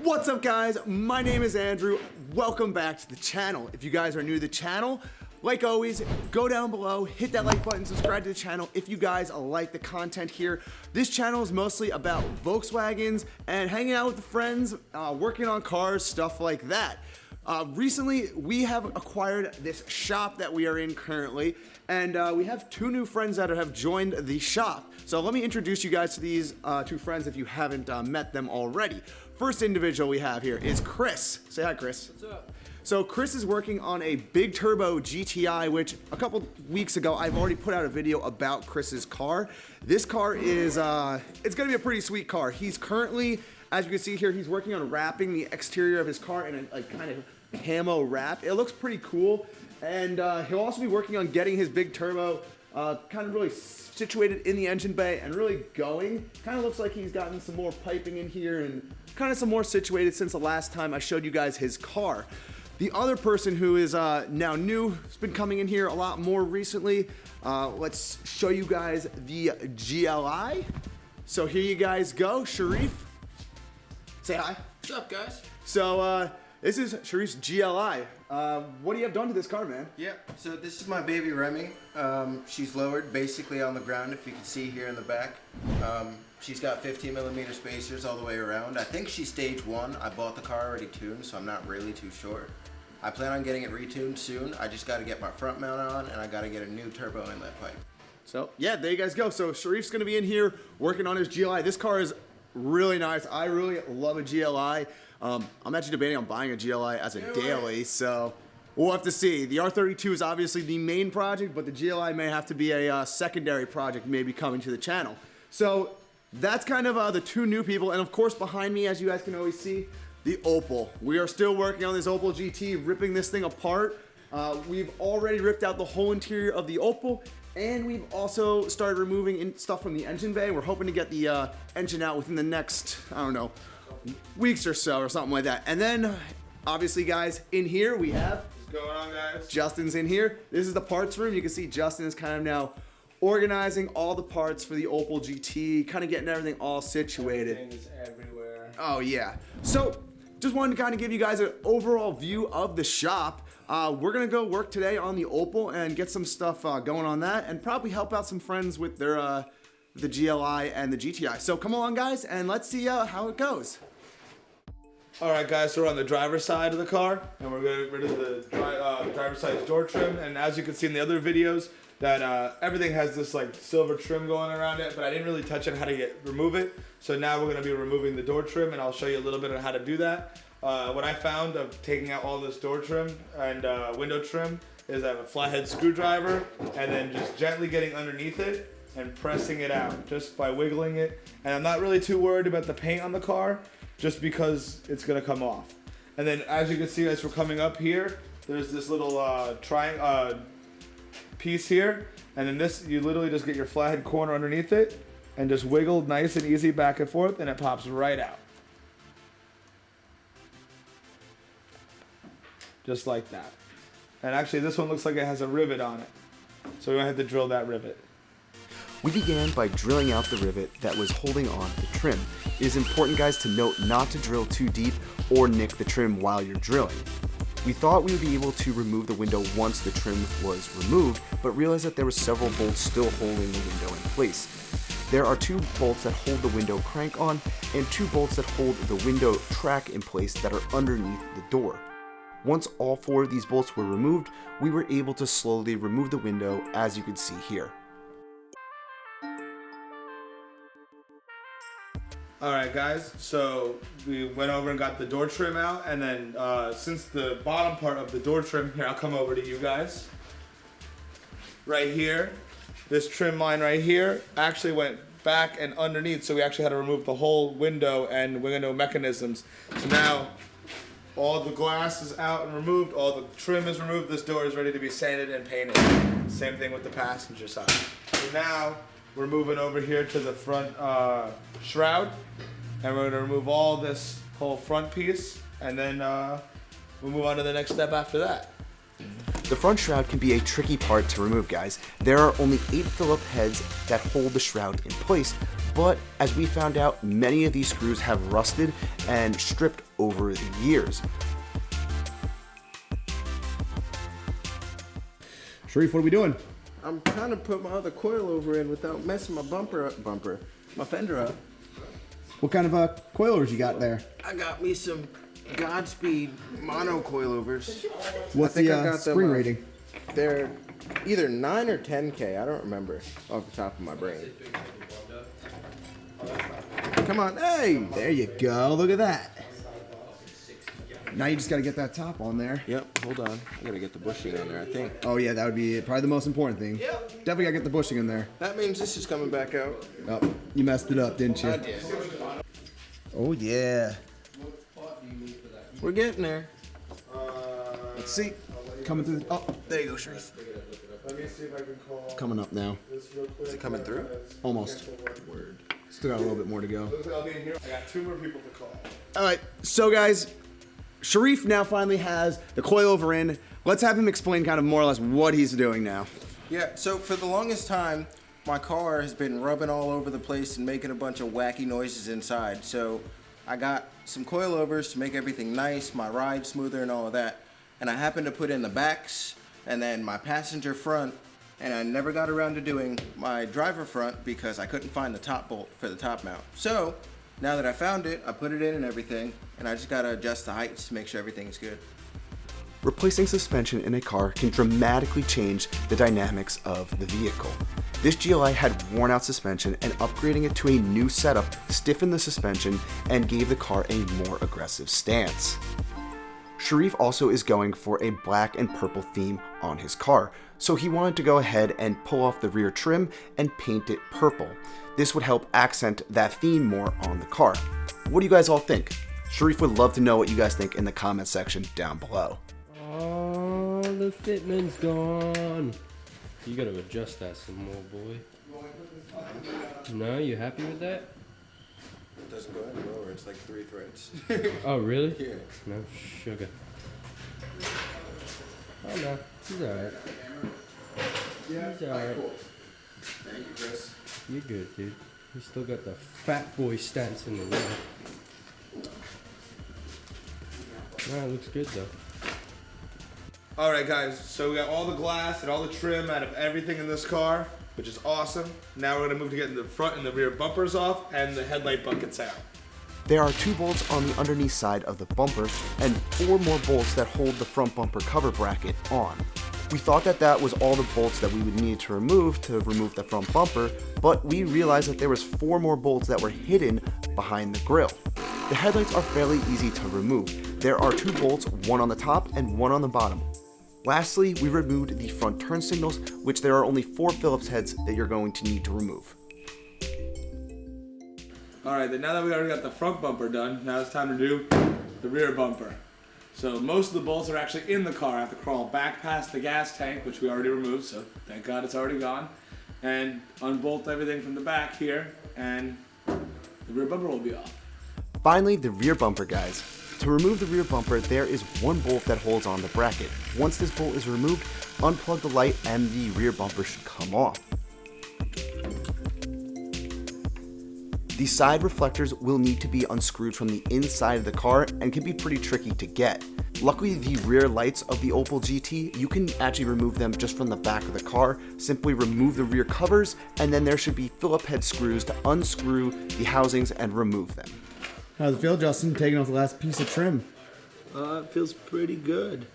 What's up guys, my name is Andrew. Welcome back to the channel. If you guys are new to the channel, like always, go down below, hit that like button, subscribe to the channel if you guys like the content here. This channel is mostly about Volkswagens and hanging out with friends, working on cars, stuff like that. Recently, we have acquired this shop that we are in currently, and we have two new friends that have joined the shop. So let me introduce you guys to these two friends if you haven't met them already. First individual we have here is Chris. Say hi, Chris. What's up? So Chris is working on a big turbo GTI, which a couple weeks ago, I've already put out a video about Chris's car. This car is, it's gonna be a pretty sweet car. He's currently, as you can see here, he's working on wrapping the exterior of his car in a kind of camo wrap. It looks pretty cool. And he'll also be working on getting his big turbo kind of really situated in the engine bay and really going. Kind of looks like he's gotten some more piping in here and kind of some more situated since the last time I showed you guys his car. The other person who is now new, has been coming in here a lot more recently. Let's show you guys the GLI. So here you guys go, Sharif. Say hi. What's up, guys? So this is Sharif's GLI. What do you have done to this car, man? Yeah, so this is my baby Remy. She's lowered basically on the ground, if you can see here in the back. She's got 15mm spacers all the way around. I think she's stage 1. I bought the car already tuned, so I'm not really too sure. I plan on getting it retuned soon. I just got to get my front mount on, and I got to get a new turbo inlet pipe. So yeah, there you guys go. So Sharif's gonna be in here working on his GLI. This car is really nice. I really love a GLI. I'm actually debating on buying a GLI as a daily, so we'll have to see. The R32 is obviously the main project, but the GLI may have to be a secondary project maybe coming to the channel. So that's kind of the two new people, and of course behind me, as you guys can always see, the Opel. We are still working on this Opel GT, ripping this thing apart. We've already ripped out the whole interior of the Opel, and we've also started removing stuff from the engine bay. We're hoping to get the engine out within the next, I don't know, weeks or so or something like that. And then obviously guys, in here we have, What's going on, guys? Justin's in here. This is the parts room. You can see Justin is kind of now organizing all the parts for the Opel GT, kind of getting everything all situated. Everything is everywhere. Oh yeah. So just wanted to kind of give you guys an overall view of the shop. We're gonna go work today on the Opel and get some stuff going on that, and probably help out some friends with their the GLI and the GTI. So come along guys, and let's see how it goes. All right, guys, so we're on the driver's side of the car, and we're getting rid of the driver's side door trim. And as you can see in the other videos, that everything has this like silver trim going around it, but I didn't really touch on how to remove it. So now we're gonna be removing the door trim, and I'll show you a little bit on how to do that. What I found of taking out all this door trim and window trim is I have a flathead screwdriver, and then just gently getting underneath it and pressing it out just by wiggling it. And I'm not really too worried about the paint on the car, just because it's gonna come off. And then as you can see, as we're coming up here, there's this little piece here, and then this, you literally just get your flathead corner underneath it and just wiggle nice and easy back and forth, and it pops right out. Just like that. And actually this one looks like it has a rivet on it, so we're gonna have to drill that rivet. We began by drilling out the rivet that was holding on the trim. It is important, guys, to note not to drill too deep or nick the trim while you're drilling. We thought we would be able to remove the window once the trim was removed, but realized that there were several bolts still holding the window in place. There are 2 bolts that hold the window crank on and 2 bolts that hold the window track in place that are underneath the door. Once all 4 of these bolts were removed, we were able to slowly remove the window, as you can see here. Alright guys, so we went over and got the door trim out, and then since the bottom part of the door trim, here I'll come over to you guys. Right here, this trim line right here actually went back and underneath, so we actually had to remove the whole window and window mechanisms. So now all the glass is out and removed, all the trim is removed, this door is ready to be sanded and painted. Same thing with the passenger side. So now we're moving over here to the front shroud, and we're gonna remove all this whole front piece, and then we'll move on to the next step after that. The front shroud can be a tricky part to remove, guys. There are only 8 Phillip heads that hold the shroud in place, but as we found out, many of these screws have rusted and stripped over the years. Sharif, what are we doing? I'm trying to put my other coilover in without messing my my fender up. What kind of coilovers you got there? I got me some Godspeed mono coilovers. What's the spring rating? They're either 9 or 10K. I don't remember off the top of my brain. Come on, hey! There you go. Look at that. Now you just got to get that top on there. Yep, hold on. I gotta get the bushing on there, I think. Oh yeah, that would be probably the most important thing. Yep. Definitely got to get the bushing in there. That means this is coming back out. Oh, you messed it up, didn't you? I did. Oh yeah. We're getting there. Let's see. Coming through. Oh, there you go, Sharif. Let me see if I can call Coming up now. this real quick. Is it coming through? Almost. Word. Still got a little bit more to go. I'll be in here. I got 2 more people to call. All right, so guys, Sharif now finally has the coilover in. Let's have him explain kind of more or less what he's doing now. Yeah, so for the longest time, my car has been rubbing all over the place and making a bunch of wacky noises inside. So I got some coilovers to make everything nice, my ride smoother and all of that. And I happened to put in the backs and then my passenger front, and I never got around to doing my driver front because I couldn't find the top bolt for the top mount. So now that I found it, I put it in and everything, and I just gotta adjust the heights to make sure everything's good. Replacing suspension in a car can dramatically change the dynamics of the vehicle. This GLI had worn out suspension, and upgrading it to a new setup stiffened the suspension and gave the car a more aggressive stance. Sharif also is going for a black and purple theme on his car, so he wanted to go ahead and pull off the rear trim and paint it purple. This would help accent that theme more on the car. What do you guys all think? Sharif would love to know what you guys think in the comment section down below. Oh, the fitment's gone. You gotta adjust that some more, boy. No, you happy with that? It doesn't go any lower, it's like 3 threads. Oh, really? Yeah. No sugar. Oh no, he's alright. He's alright. Thank you, Chris. You're good, dude. You still got the fat boy stance in the rear. No, it looks good though. All right, guys. So we got all the glass and all the trim out of everything in this car, which is awesome. Now we're gonna move to getting the front and the rear bumpers off and the headlight buckets out. There are 2 bolts on the underneath side of the bumper and 4 more bolts that hold the front bumper cover bracket on. We thought that that was all the bolts that we would need to remove the front bumper, but we realized that there was 4 more bolts that were hidden behind the grille. The headlights are fairly easy to remove. There are 2 bolts, one on the top and one on the bottom. Lastly, we removed the front turn signals, which there are only 4 Phillips heads that you're going to need to remove. All right, then now that we already got the front bumper done, now it's time to do the rear bumper. So most of the bolts are actually in the car. I have to crawl back past the gas tank, which we already removed, so thank God it's already gone, and unbolt everything from the back here, and the rear bumper will be off. Finally, the rear bumper, guys. To remove the rear bumper, there is 1 bolt that holds on the bracket. Once this bolt is removed, unplug the light and the rear bumper should come off. The side reflectors will need to be unscrewed from the inside of the car and can be pretty tricky to get. Luckily, the rear lights of the Opel GT, you can actually remove them just from the back of the car. Simply remove the rear covers, and then there should be Phillip head screws to unscrew the housings and remove them. How's it feel, Justin, taking off the last piece of trim? It feels pretty good,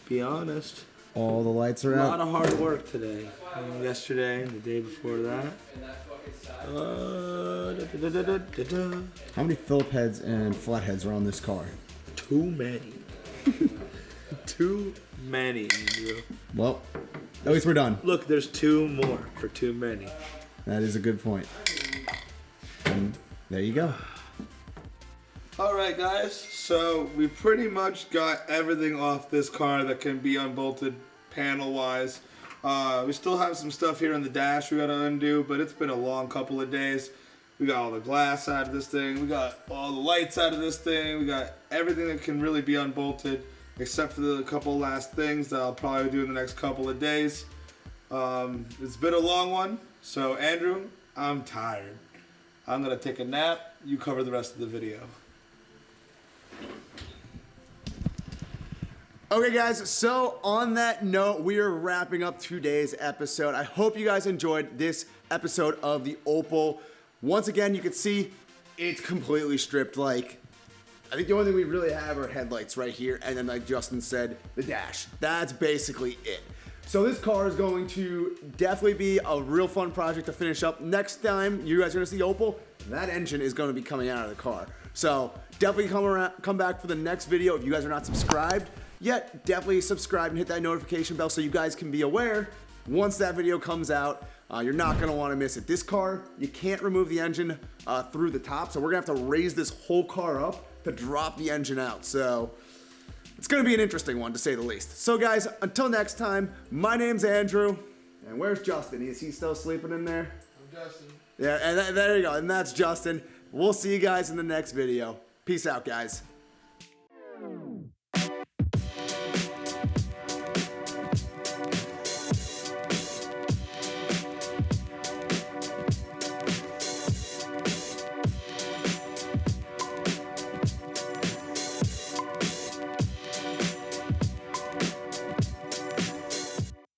be honest. All the lights are A out. lot of hard work today. Yesterday and the day before that. How many Phillip heads and flatheads are on this car? Too many. Too many. Well, at least we're done. Look, there's 2 more for too many. That is a good point. And there you go. All right, guys. So we pretty much got everything off this car that can be unbolted panel-wise. We still have some stuff here in the dash we gotta undo, but it's been a long couple of days. We got all the glass out of this thing. We got all the lights out of this thing. We got everything that can really be unbolted. except for the couple last things that I'll probably do in the next couple of days. It's been a long one, so Andrew, I'm tired. I'm gonna take a nap. You cover the rest of the video. Okay guys, so on that note, we are wrapping up today's episode. I hope you guys enjoyed this episode of the Opel. Once again, you can see it's completely stripped. Like, I think the only thing we really have are headlights right here, and then like Justin said, the dash. That's basically it. So this car is going to definitely be a real fun project to finish up. Next time you guys are gonna see Opel, that engine is gonna be coming out of the car. So definitely come back for the next video. If you guys are not subscribed yet, definitely subscribe and hit that notification bell so you guys can be aware once that video comes out. You're not gonna wanna miss it. This car, you can't remove the engine through the top, so we're gonna have to raise this whole car up to drop the engine out. So it's gonna be an interesting one to say the least. So guys, until next time, my name's Andrew, and where's Justin? Is he still sleeping in there? I'm Justin. Yeah, and there you go, and that's Justin. We'll see you guys in the next video. Peace out, guys.